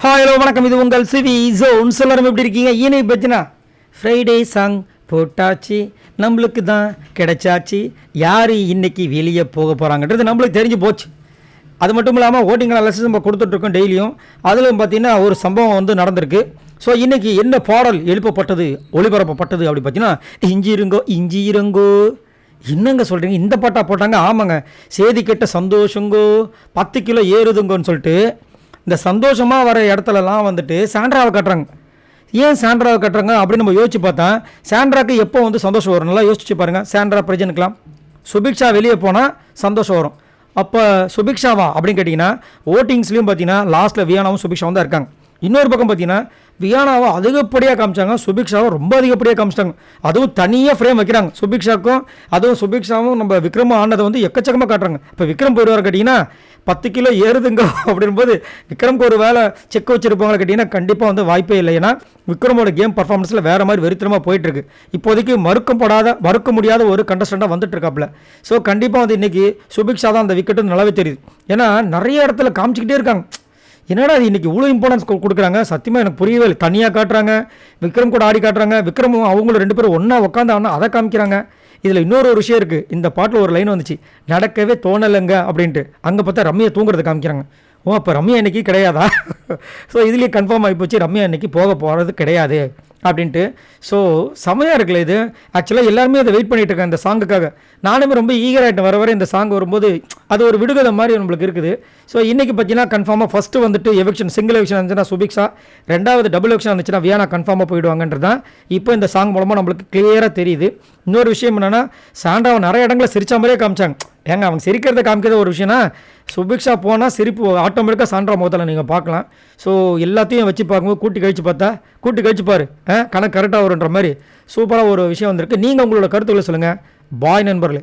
Hello வணக்கம், இது உங்கள் சிவி ஜோன். எல்லாரும் எப்படி இருக்கீங்க? இனி பத்தினா ஃப்ரைடே சாங் போட்டாச்சு, நம்மளுக்கு தான் கிடைச்சாச்சு. யார் இன்னைக்கு வெளியே போக போகிறாங்கன்றது நம்மளுக்கு தெரிஞ்சு போச்சு. அது மட்டும் இல்லாமல் ஓட்டிங் அனாலிசிஸ் நம்ம கொடுத்துட்ருக்கோம் டெய்லியும். அதில் பார்த்தீங்கன்னா ஒரு சம்பவம் வந்து நடந்திருக்கு. ஸோ இன்றைக்கி என்ன பாடல் எழுப்பப்பட்டது, ஒளிபரப்பப்பட்டது அப்படி பார்த்தீங்கன்னா, இஞ்சி இருங்கோ இஞ்சி இருங்கோ. என்னங்க சொல்கிறீங்க, இந்த பாட்டா போட்டாங்க? ஆமாங்க, சேதி கெட்ட சந்தோஷங்கோ 10 கிலோ ஏறுதுங்கன்னு சொல்லிட்டு இந்த சந்தோஷமாக வர இடத்துலலாம் வந்துட்டு சாண்ட்ராவை கட்டுறாங்க. ஏன் சாண்ட்ராவை கட்டுறாங்க அப்படின்னு நம்ம யோசிச்சு பார்த்தா, சாண்ட்ராக்கு எப்போ வந்து சந்தோஷம் வரும்? நல்லா யோசிச்சு பாருங்கள். சாண்ட்ரா பிரஜனுக்கலாம் சுபிக்ஷா வெளியே போனால் சந்தோஷம் வரும். அப்போ சுபிக்ஷாவா அப்படின்னு கேட்டிங்கன்னா, ஓட்டிங்ஸ்லேயும் பார்த்தீங்கன்னா லாஸ்ட்டில் வியானாவும் சுபிக்ஷாவும் தான் இருக்காங்க. இன்னொரு பக்கம் பார்த்தீங்கன்னா வியானாவை அதிகப்படியாக காமிச்சாங்க, சுபிக்ஷாவை ரொம்ப அதிகப்படியாக காமிச்சிட்டாங்க. அதுவும் தனியாக ஃப்ரேம் வைக்கிறாங்க சுபிக்ஷாக்கும். அதுவும் சுபிக்ஷாவும் நம்ம விக்ரமும் ஆனதை வந்து எக்கச்சக்கமாக காட்டுறாங்க. இப்போ விக்ரம் போயிடுவார் கேட்டிங்கன்னா 10 கிலோ ஏறுதுங்க அப்படின்போது விக்ரம்க்கு ஒரு வேலை செக் வச்சுருப்பாங்களே கேட்டிங்கன்னா கண்டிப்பாக வந்து வாய்ப்பே இல்லை. ஏன்னா விக்ரமோட கேம் பர்ஃபார்மன்ஸில் வேறு மாதிரி வெறித்தனமாக போயிட்டுருக்கு. இப்போதைக்கு மறுக்க முடியாத ஒரு கண்டஸ்டண்ட்டாக வந்துட்டு இருக்காப்புல. ஸோ கண்டிப்பாக வந்து இன்றைக்கி சுபிக்ஷா தான் அந்த விக்கெட்டு நல்லாவே தெரியுது. ஏன்னா நிறைய இடத்துல காமிச்சிக்கிட்டே இருக்காங்க. என்னடா அது இன்றைக்கி இவ்வளோ இம்பார்ட்டன்ஸ் கொடுக்குறாங்க, சத்தியமாக எனக்கு புரியவே இல்லை. தனியாக காட்டுறாங்க, விக்ரம் கூட ஆடி காட்டுறாங்க, விக்ரமும் அவங்களும் 2 பேரும் ஒன்றா உட்காந்து அதை காமிக்கிறாங்க. இதில் இன்னொரு விஷயம் இருக்குது. இந்த பாட்டில் ஒரு லைன் வந்துச்சு, நடக்கவே தோணலைங்க அப்படின்ட்டு. அங்கே பார்த்தா ரம்யா தூங்குறதை காமிக்கிறாங்க. ஓ, அப்போ ரம்யா இன்றைக்கி கிடையாதா? ஸோ இதுலேயே கன்ஃபார்ம் ஆகிப்போச்சு, ரம்யா இன்றைக்கி போகிறது கிடையாது அப்படின்ட்டு. ஸோ செமையாக இருக்குல்ல இது. ஆக்சுவலாக எல்லாருமே அதை வெயிட் பண்ணிகிட்டு இருக்காங்க இந்த சாங்குக்காக. நானுமே ரொம்ப ஈகராகிட்டேன். வர இந்த சாங் வரும்போது அது ஒரு விடுகதை மாதிரி நம்மளுக்கு இருக்குது. ஸோ இன்றைக்கி பார்த்தீங்கன்னா கன்ஃபார்மாக ஃபஸ்ட்டு வந்துட்டு எவிக்ஷன், சிங்கிள் எவிக்ஷன் இருந்துச்சுன்னா சுபிக்ஷா, 2வது டபுள் எவிக்ஷன் இருந்துச்சுன்னா வியானா கன்ஃபார்மாக போயிடுவாங்கன்றது தான் இப்போ இந்த சாங் மூலமாக நம்மளுக்கு கிளியராக தெரியுது. இன்னொரு விஷயம் என்னென்னா, சாண்டாவை நிறைய இடங்களில் சிரிச்ச மாதிரியே காமிச்சாங்க. ஏங்க அவங்க சிரிக்கிறத காமிக்கிறத ஒரு விஷயம்னா, சுபிக்ஷா போனால் சிரிப்பு ஆட்டோமேட்டிக்காக சாண்ட்ரா முகத்தில் நீங்கள் பார்க்கலாம். ஸோ எல்லாத்தையும் வச்சு பார்க்கும்போது கூட்டி கழிச்சு பாரு, கணக்கு கரெக்டாக வருன்ற மாதிரி சூப்பராக ஒரு விஷயம் வந்திருக்கு. நீங்கள் உங்களோட கருத்துக்களை சொல்லுங்கள். பாய் நண்பர்களே.